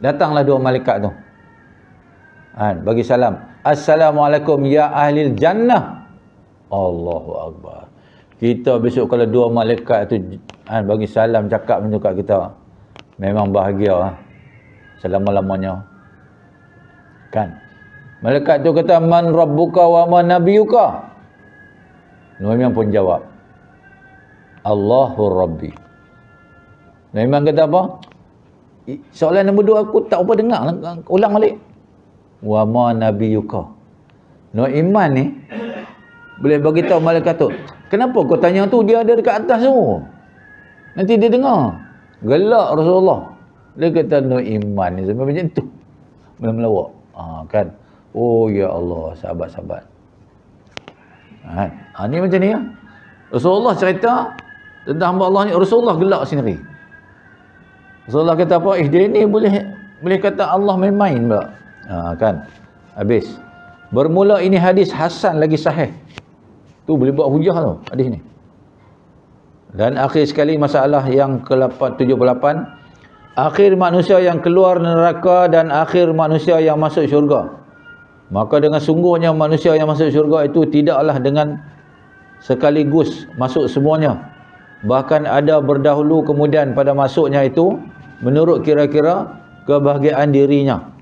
datanglah 2 malaikat tu. Bagi salam. Assalamualaikum ya ahlil jannah. Allahu Akbar. Kita besok kalau 2 malaikat tu bagi salam, cakap macam kat kita, memang bahagia selama-lamanya. Kan? Malaikat tu kata, man rabbuka wa man nabiyuka. Nu'aiman pun jawab, Allahur Rabbi. Nu'aiman kata apa? Soalan nombor 2 aku tak apa dengar. Ulang balik. Wa ma nabiyuka. Nu'aiman ni boleh bagi tahu malaikat tu, kenapa kau tanya tu, dia ada dekat atas tu. Nanti dia dengar. Gelak Rasulullah. Dia kata Nu'aiman ni sampai macam tu. Melawak. Kan? Oh ya Allah, sahabat-sahabat. Ni macam ni ya. Rasulullah cerita tentang hamba Allah ni, Rasulullah gelak sendiri. Rasulullah kata apa? Dia ni boleh kata Allah main-main pula. Kan? Habis. Bermula ini hadis hasan lagi sahih. Tu boleh buat hujah tu hadis ni. Dan akhir sekali masalah yang ke-78, akhir manusia yang keluar neraka dan akhir manusia yang masuk syurga. Maka dengan sungguhnya manusia yang masuk syurga itu tidaklah dengan sekaligus masuk semuanya. Bahkan ada berdahulu kemudian pada masuknya itu menurut kira-kira kebahagiaan dirinya.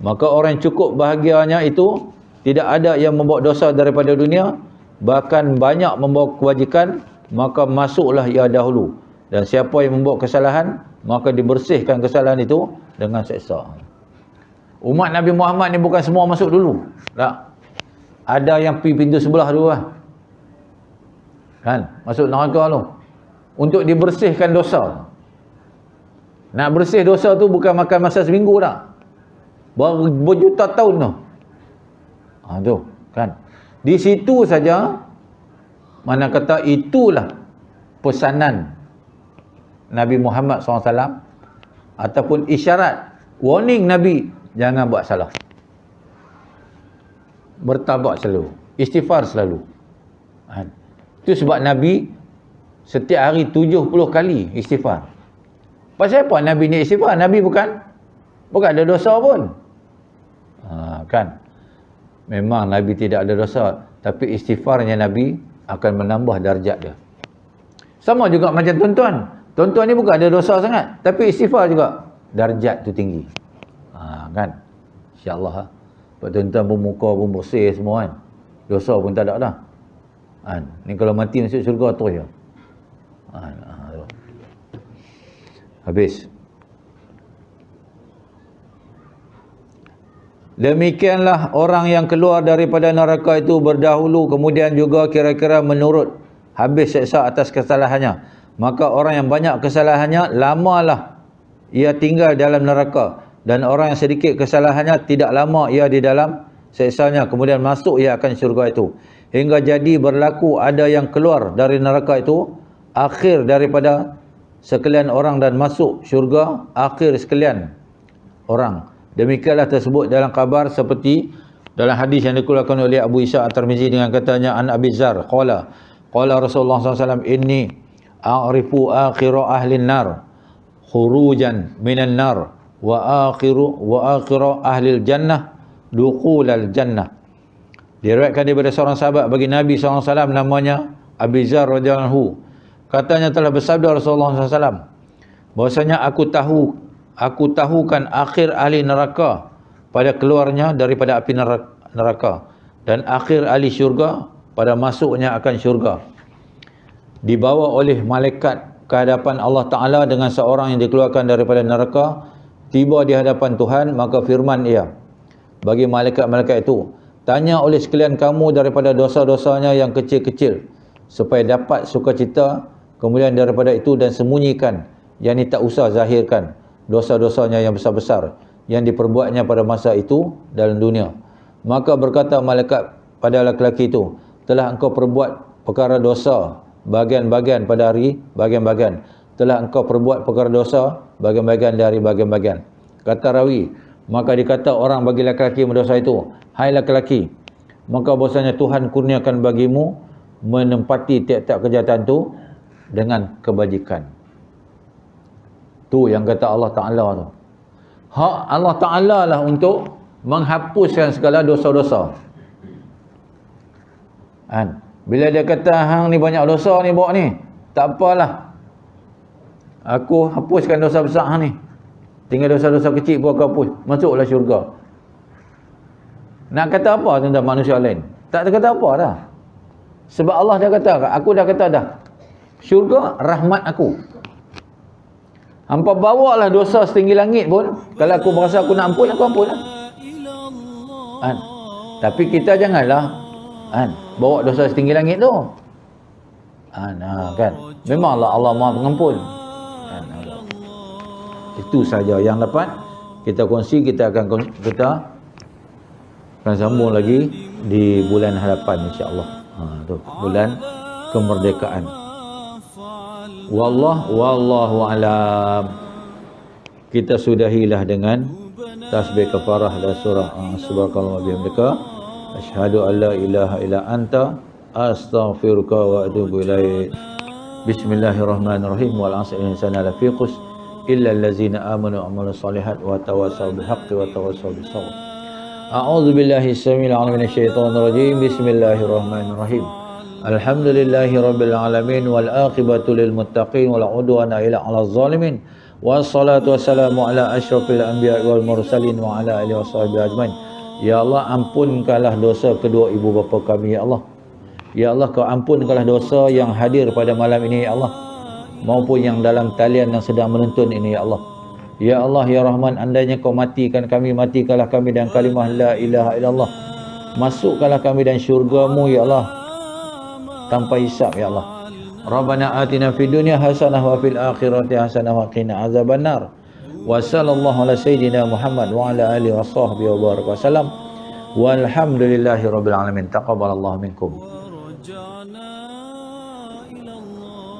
Maka orang yang cukup bahagianya itu tidak ada yang membawa dosa daripada dunia, bahkan banyak membawa kebajikan, maka masuklah ia dahulu. Dan siapa yang membawa kesalahan, maka dibersihkan kesalahan itu dengan seksa. Umat Nabi Muhammad ni bukan semua masuk dulu. Tak. Ada yang pergi pintu sebelah dulu lah. Kan? Masuk neraka tu. Untuk dibersihkan dosa. Nak bersih dosa tu bukan makan masa seminggu tak. Berjuta tahun tu. Tu kan. Di situ saja mana kata itulah pesanan Nabi Muhammad SAW ataupun isyarat warning Nabi, jangan buat salah. Bertabat selalu, istighfar selalu. Itu sebab Nabi setiap hari 70 kali istighfar. Pasal apa Nabi ni istighfar? Nabi bukan ada dosa pun. Kan? Memang Nabi tidak ada dosa, tapi istighfarnya Nabi akan menambah darjat dia. Sama juga macam tuan-tuan. Tuan-tuan ni bukan ada dosa sangat, tapi istighfar juga darjat tu tinggi. Kan? InsyaAllah. Sebab tuan-tuan pun muka pun bersih semua kan. Dosa pun tak ada dah. Ni kalau mati masuk syurga terus je. Habis. Demikianlah orang yang keluar daripada neraka itu berdahulu, kemudian juga kira-kira menurut habis seksa atas kesalahannya. Maka orang yang banyak kesalahannya, lamalah ia tinggal dalam neraka. Dan orang yang sedikit kesalahannya, tidak lama ia di dalam seksanya, kemudian masuk ia akan syurga itu. Hingga jadi berlaku ada yang keluar dari neraka itu, akhir daripada sekalian orang, dan masuk syurga akhir sekalian orang. Demikianlah tersebut dalam kabar seperti dalam hadis yang dikeluarkan oleh Abu Isa At-Tirmizi dengan katanya an Abi Zar qala Rasulullah SAW, inni a'rifu akhiru ahlin nar khurujan minan nar wa akhiru ahlil jannah dukhulal jannah. Diriwayatkan daripada seorang sahabat bagi Nabi SAW namanya Abi Zar radhiyallahu anhu. Katanya telah bersabda Rasulullah SAW, bahwasanya aku tahukan akhir ahli neraka pada keluarnya daripada api neraka, dan akhir ahli syurga pada masuknya akan syurga. Dibawa oleh malaikat ke hadapan Allah Ta'ala dengan seorang yang dikeluarkan daripada neraka, tiba di hadapan Tuhan, maka firman ia bagi malaikat-malaikat itu, tanya oleh sekalian kamu daripada dosa-dosanya yang kecil-kecil, supaya dapat sukacita, kemudian daripada itu dan sembunyikan, yakni tak usah zahirkan dosa-dosanya yang besar-besar yang diperbuatnya pada masa itu dalam dunia. Maka berkata malaikat pada lelaki itu, telah engkau perbuat perkara dosa bagian-bagian pada hari bagian-bagian, telah engkau perbuat perkara dosa bagian-bagian dari bagian-bagian. Kata rawi, maka dikata orang bagi lelaki berdosa itu, hai lelaki, maka bahasanya Tuhan kurniakan bagimu menempati tiap-tiap kejahatan itu dengan kebajikan. Tu yang kata Allah Ta'ala tu. Hak Allah Ta'ala lah untuk menghapuskan segala dosa-dosa. Kan? Bila dia kata hang ni banyak dosa ni bawa ni, tak apalah, aku hapuskan dosa besar hang ni, tinggal dosa-dosa kecil pun aku hapus, masuklah syurga. Nak kata apa tentang manusia lain? Tak ada kata apa dah. Sebab Allah dah kata, aku dah kata dah, syurga rahmat aku. Hampa bawa lah dosa setinggi langit pun, kalau aku merasa aku nak ampun, aku ampun lah. Kan? Tapi kita janganlah bawa dosa setinggi langit tu. Kan? Memanglah Allah Maha Pengampun. Itu saja yang dapat kita kongsi. Kita akan sambung lagi di bulan hadapan, insya-Allah. Tu bulan kemerdekaan. Wallahu alam. Kita sudahilah dengan tasbih kafarah dan surah subhanallahi wa bihamdika, asyhadu an la ilaha illa anta, astaghfiruka wa atubu ilaik. Bismillahirrahmanirrahim. Wal 'asri insana lafi khusr illa allazina amanu wa 'amilus solihat wa tawassaw bil haqqi wa tawassaw bis sabr. A'udzu billahi samil 'alim minasy syaithanir rajim. Bismillahirrahmanirrahim. Alhamdulillahi rabbil alamin wal aqibatu lil muttaqin wala udwana illa 'alal zalimin. Wassalatu wassalamu ala asyrafil anbiya'i wal mursalin wa ala alihi washabihi ajmain. Ya Allah, ampunkanlah dosa kedua ibu bapa kami ya Allah. Ya Allah, kau ampunkanlah dosa yang hadir pada malam ini ya Allah, maupun yang dalam talian yang sedang menonton ini ya Allah. Ya Allah ya Rahman, andainya kau matikan kami, matikanlah kami dengan kalimah la ilaha illallah. Masukkanlah kami dan syurga-Mu ya Allah tanpa hisab ya Allah. Rabbana atina fid dunya hasanah wa fil akhirati hasanah wa qina azabannar. Wa sallallahu ala sayyidina Muhammad wa ala alihi washabbihi wa baraka wasallam. Walhamdulillahi rabbil alamin. Taqabbalallahu minkum. ورجعنا إلى الله